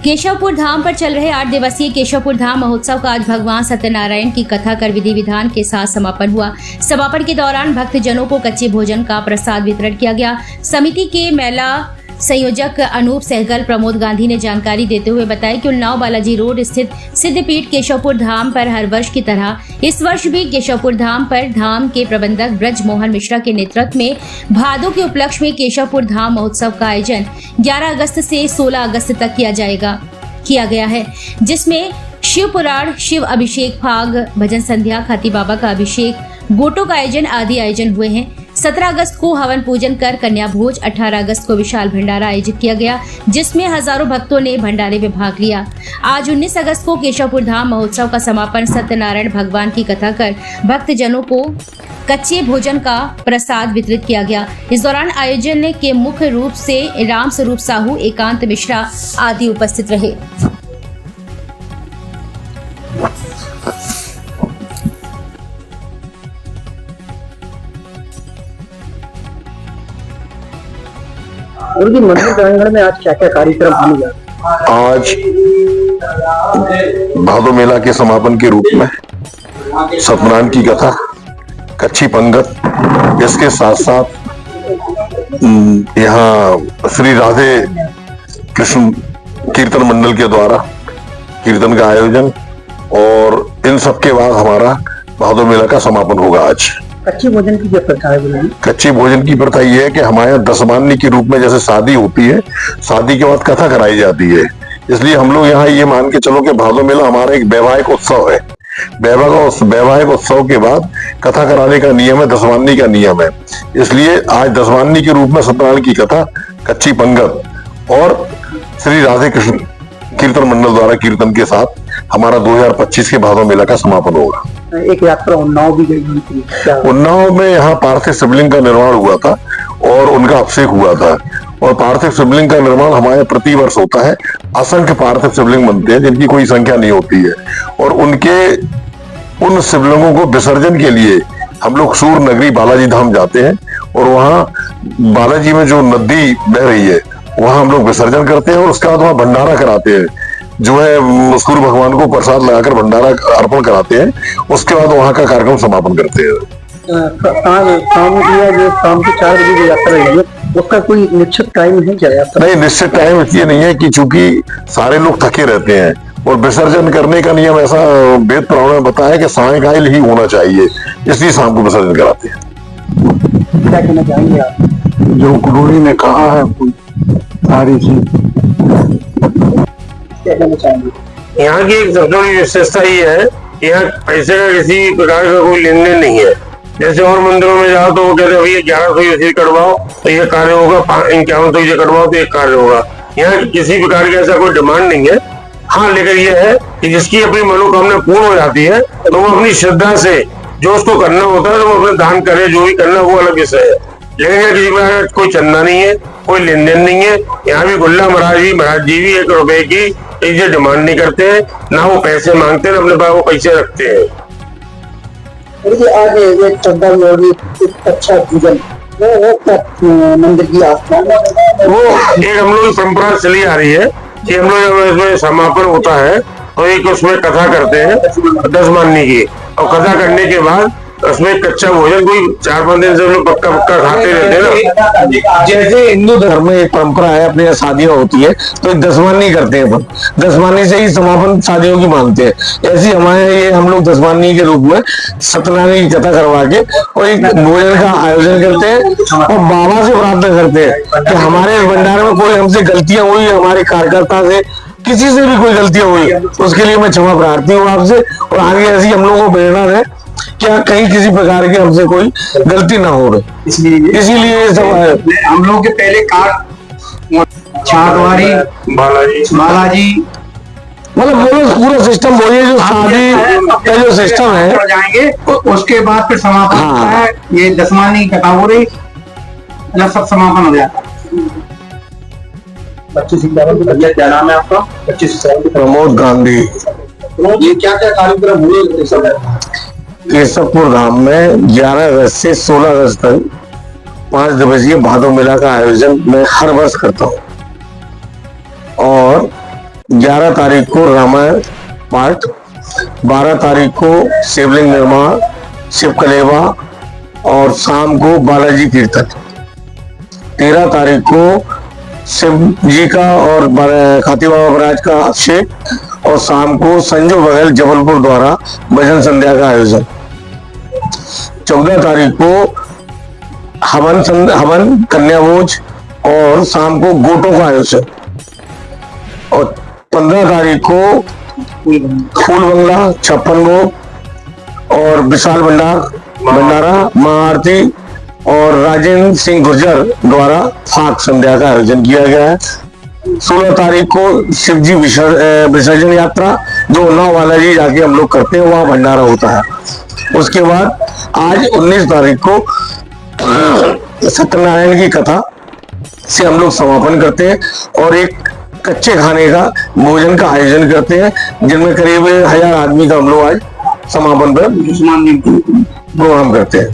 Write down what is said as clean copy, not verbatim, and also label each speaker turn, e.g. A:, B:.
A: केशवपुर धाम पर चल रहे 8 दिवसीय केशवपुर धाम महोत्सव का आज भगवान सत्यनारायण की कथा कर विधि विधान के साथ समापन हुआ। समापन के दौरान भक्तजनों को कच्चे भोजन का प्रसाद वितरण किया गया। समिति के मेला संयोजक अनूप सहगल प्रमोद गांधी ने जानकारी देते हुए बताया कि उन्नाव बालाजी रोड स्थित सिद्धपीठ केशवपुर धाम पर हर वर्ष की तरह इस वर्ष भी केशवपुर धाम पर धाम के प्रबंधक ब्रज मोहन मिश्रा के नेतृत्व में भादों के उपलक्ष्य में केशवपुर धाम महोत्सव का आयोजन 11 अगस्त से 16 अगस्त तक किया गया है, जिसमें शिव पुराण, शिव अभिषेक, फाग, भजन संध्या, खाती बाबा का अभिषेक, गोटों का आयोजन आदि आयोजन हुए हैं। 17 अगस्त को हवन पूजन कर कन्या भोज, 18 अगस्त को विशाल भंडारा आयोजित किया गया, जिसमें हजारों भक्तों ने भंडारे में भाग लिया। आज 19 अगस्त को केशवपुर धाम महोत्सव का समापन सत्यनारायण भगवान की कथा कर भक्तजनों को कच्चे भोजन का प्रसाद वितरित किया गया। इस दौरान आयोजन के मुख्य रूप से राम स्वरूप साहू, एकांत मिश्रा आदि उपस्थित रहे।
B: मंदिर प्रांगण में आज क्या क्या कार्यक्रम होने जा रहे हैं?
C: आज भादो मेला के समापन के रूप में सत्यनारायण की कथा, कच्ची पंगत, इसके साथ साथ यहाँ श्री राधे कृष्ण कीर्तन मंडल के द्वारा कीर्तन का आयोजन और इन सब के बाद हमारा भादो मेला का समापन होगा। आज
B: कच्चे भोजन की क्या प्रथा है?
C: कच्ची भोजन की प्रथा यह है कि हमारे यहाँ दशमान्य के रूप में जैसे शादी होती है, शादी के बाद कथा कराई जाती है, इसलिए हम लोग यहाँ ये मान के चलो कि भादो मेला हमारा एक वैवाहिक उत्सव है। वैवाहिक उत्सव के बाद कथा कराने का नियम है, दशमान्य का नियम है। इसलिए आज दशमान्य के रूप में सत्यनारायण की कथा, कच्ची पंगत और श्री राधे कृष्ण कीर्तन मंडल द्वारा कीर्तन के साथ हमारा 2025 के भादो मेला का समापन होगा।
B: एक यात्रा उन्नाव भी गई थी।
C: उन्नाव में यहाँ पार्थिव शिवलिंग का निर्माण हुआ था और उनका अभिषेक हुआ था। और पार्थिव शिवलिंग का निर्माण हमारे प्रति वर्ष होता है। असंख्य पार्थिव शिवलिंग बनते हैं जिनकी कोई संख्या नहीं होती है, और उन शिवलिंगों को विसर्जन के लिए हम लोग सूर नगरी बालाजी धाम जाते हैं और वहाँ बालाजी में जो नदी बह रही है वहाँ हम लोग विसर्जन करते हैं और उसके बाद वहाँ भंडारा कराते हैं, जो है सूर्य भगवान को प्रसाद लगाकर भंडारा अर्पण कराते हैं। उसके बाद वहाँ का कार्यक्रम समापन करते हैं।
B: शाम के 4 बजे यात्रा है, उसका कोई निश्चित टाइम है क्या?
C: नहीं, निश्चित टाइम इसलिए नहीं है कि चूंकि सारे लोग थके रहते हैं और विसर्जन करने का नियम ऐसा वेद पुराण में बताया कि सायंकाल ही होना चाहिए, इसलिए शाम को विसर्जन कराते हैं।
B: क्या कहना चाहेंगे आप?
C: जो गुरुजी ने कहा है सारी चीज।
D: यहाँ की एक सबसे बड़ी विशेषता ये है, यहाँ पैसे का किसी प्रकार का कोई लेन देन नहीं है। जैसे और मंदिरों में जाओ तो वो कहते हैं भैया 1100 ये कटवाओ तो ये कार्य होगा, 5100 ये कटवाओ तो ये कार्य होगा। यहाँ किसी प्रकार का ऐसा कोई डिमांड नहीं है। हाँ, लेकिन ये है कि जिसकी अपनी मनोकामना पूर्ण हो जाती है तो वो अपनी श्रद्धा से जो उसको करना होता है तो वो अपने दान करे, जो भी करना वो अलग विषय है। लेकिन यहाँ किसी प्रकार कोई चंदा नहीं है, कोई लेन देन नहीं है। यहाँ भी गुल्ला महाराज जी भी 1 रुपए की ये डिमांड नहीं करते हैं, ना वो पैसे मांगते हैं, अपने पास वो पैसे रखते हैं।
B: आज एक चंदा भी अच्छा भोजन मंदिर की आस्था
D: वो एक हम लोग की परंपरा चली आ रही है कि हम लोग इसमें समापन होता है तो एक उसमें कथा करते हैं दशमान्य की, और कथा करने के बाद उसमें कच्चा भोजन कोई 4-5 दिन से लोग पक्का खाते रहते हैं ना।
E: जैसे हिंदू धर्म में एक परंपरा है, अपने यहाँ शादियां होती है तो एक दशमान्य करते हैं, अपन दशमान्य से ही समापन शादियों की मानते हैं। ऐसे हमारे ये हम लोग दशमान्य के रूप में सत्यनारायण की कथा करवा के और एक भोजन का आयोजन करते हैं और बाबा से प्रार्थना करते हैं कि हमारे भंडारे में कोई हमसे गलतियां हुई, हमारे कार्यकर्ता से किसी से भी कोई गलतियां हुई, उसके लिए मैं क्षमा प्रार्थी हूँ आपसे, और आगे ऐसी हम लोगों को प्रेरणा है क्या कहीं किसी प्रकार की हमसे कोई गलती ना हो रही, इसीलिए सब
B: हम लोग के पहले छातवारी बालाजी
E: मतलब पूरा सिस्टम बोलिए जो शादी का जो सिस्टम है
B: जाएंगे, उसके बाद फिर समापन होता है। ये दशमान्य की कथा हो रही, सब समापन हो जाता है। 25 क्या नाम है आपका? 25
E: प्रमोद गांधी।
B: ये क्या क्या कार्यक्रम हुए
E: केशवपुर धाम में 11 अगस्त से 16 अगस्त तक 5 दिवसीय भादो मेला का आयोजन मैं हर वर्ष करता हूँ, और 11 तारीख को रामायण पाठ, 12 तारीख को शिवलिंग निर्माण, शिव कलेवा और शाम को बालाजी कीर्तन, 13 तारीख को शिव जी का और खाती बाबा महाराज का अभिषेक और शाम को संजू बघेल जबलपुर द्वारा भजन संध्या का आयोजन, 14 तारीख को हवन कन्या भोज और शाम को गोटों का आयोजन, और 15 तारीख को फूल बंगला, 56 भोग और विशाल भंडारा, महाआरती और राजेंद्र सिंह गुर्जर द्वारा फाक संध्या का आयोजन किया गया है। 16 तारीख को शिवजी विसर्जन यात्रा जो उन्नाव बालाजी जाके हम लोग करते हैं, वहाँ भंडारा होता है। उसके बाद आज 19 तारीख को सत्यनारायण की कथा से हम लोग समापन करते हैं और एक कच्चे खाने का भोजन का आयोजन करते हैं, जिनमें करीब 1000 आदमी का हम लोग आज समापन पर प्रोग्राम करते हैं।